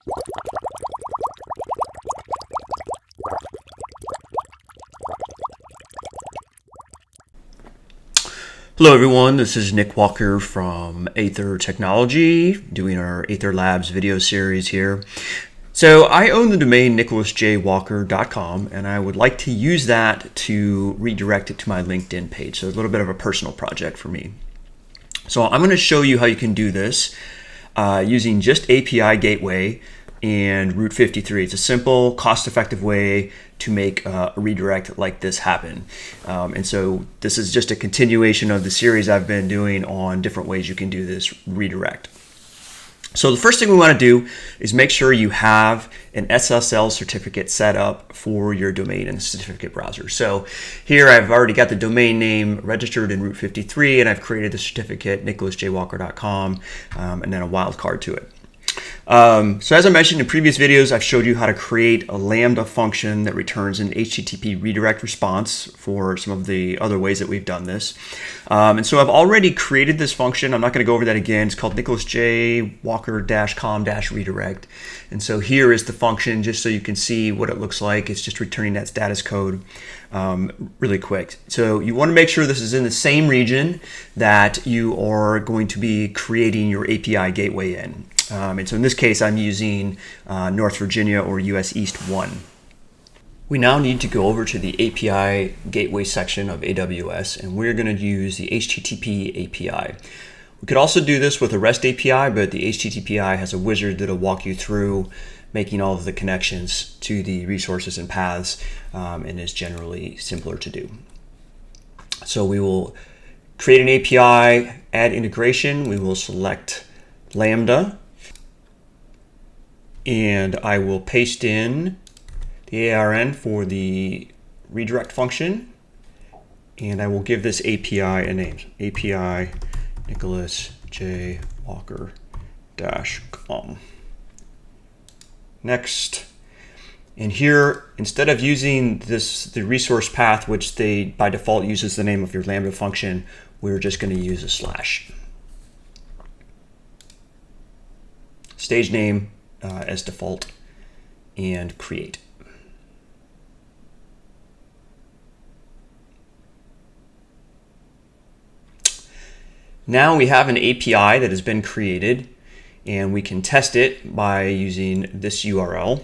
Hello everyone, this is Nick Walker from Aether Technology, doing our Aether Labs video series here. So I own the domain nicholasjwalker.com, and I would like to use that to redirect it to my LinkedIn page. So a little bit of a personal project for me. So I'm going to show you how you can do this using just API Gateway and Route53. It's a simple, cost-effective way to make a redirect like this happen. And so this is just a continuation of the series I've been doing on different ways you can do this redirect. So the first thing we want to do is make sure you have an SSL certificate set up for your domain in the certificate browser. So here I've already got the domain name registered in Route53, and I've created the certificate nicholasjwalker.com and then a wildcard to it. So as I mentioned in previous videos, I've showed you how to create a Lambda function that returns an HTTP redirect response for some of the other ways that we've done this. And so I've already created this function. I'm not going to go over that again. It's called nicholasjwalker-com-redirect. And so here is the function, just so you can see what it looks like. It's just returning that status code really quick. So you want to make sure this is in the same region that you are going to be creating your API gateway in. And so in this case, I'm using North Virginia or US East 1. We now need to go over to the API gateway section of AWS, and we're going to use the HTTP API. We could also do this with a REST API, but the HTTP has a wizard that'll walk you through making all of the connections to the resources and paths, and is generally simpler to do. So we will create an API, add integration. We will select Lambda, and I will paste in the ARN for the redirect function, and I will give this API a name. API nicholasjwalker-com. Next. And here, instead of using the resource path, which by default uses the name of your Lambda function, we're just going to use a slash. Stage name as default, and create. Now we have an API that has been created, and we can test it by using this URL.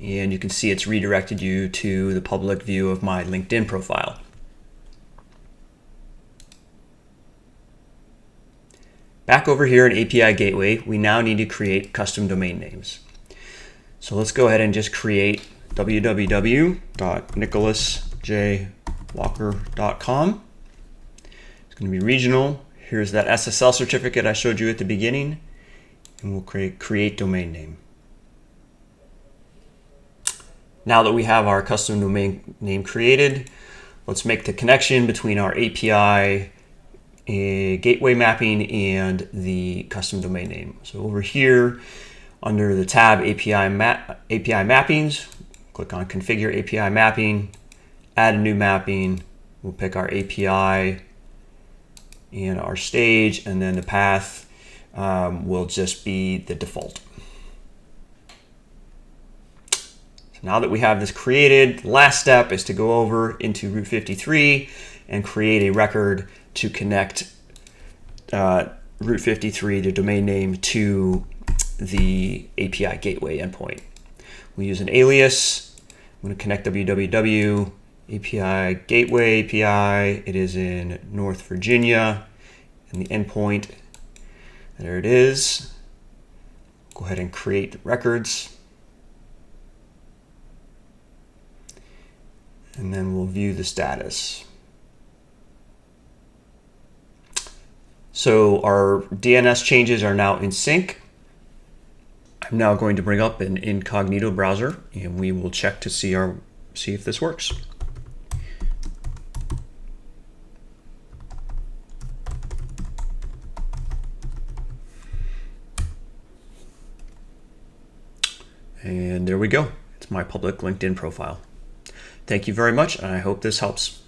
And you can see it's redirected you to the public view of my LinkedIn profile. Back over here in API Gateway, we now need to create custom domain names. So let's go ahead and just create www.nicholasjwalker.com. It's going to be regional. Here's that SSL certificate I showed you at the beginning, and we'll create domain name. Now that we have our custom domain name created, let's make the connection between our API gateway mapping and the custom domain name. So over here, under the tab API mappings, click on Configure API Mapping, add a new mapping. We'll pick our API and our stage, and then the path will just be the default. So now that we have this created, the last step is to go over into Route53 and create a record to connect Route53, the domain name, to the API gateway endpoint. We use an alias. I'm going to connect www API gateway API. It is in North Virginia, and the endpoint, there it is. Go ahead and create the records. And then we'll view the status. So our DNS changes are now in sync. I'm now going to bring up an incognito browser, and we will check to see if this works. And there we go. It's my public LinkedIn profile. Thank you very much, and I hope this helps.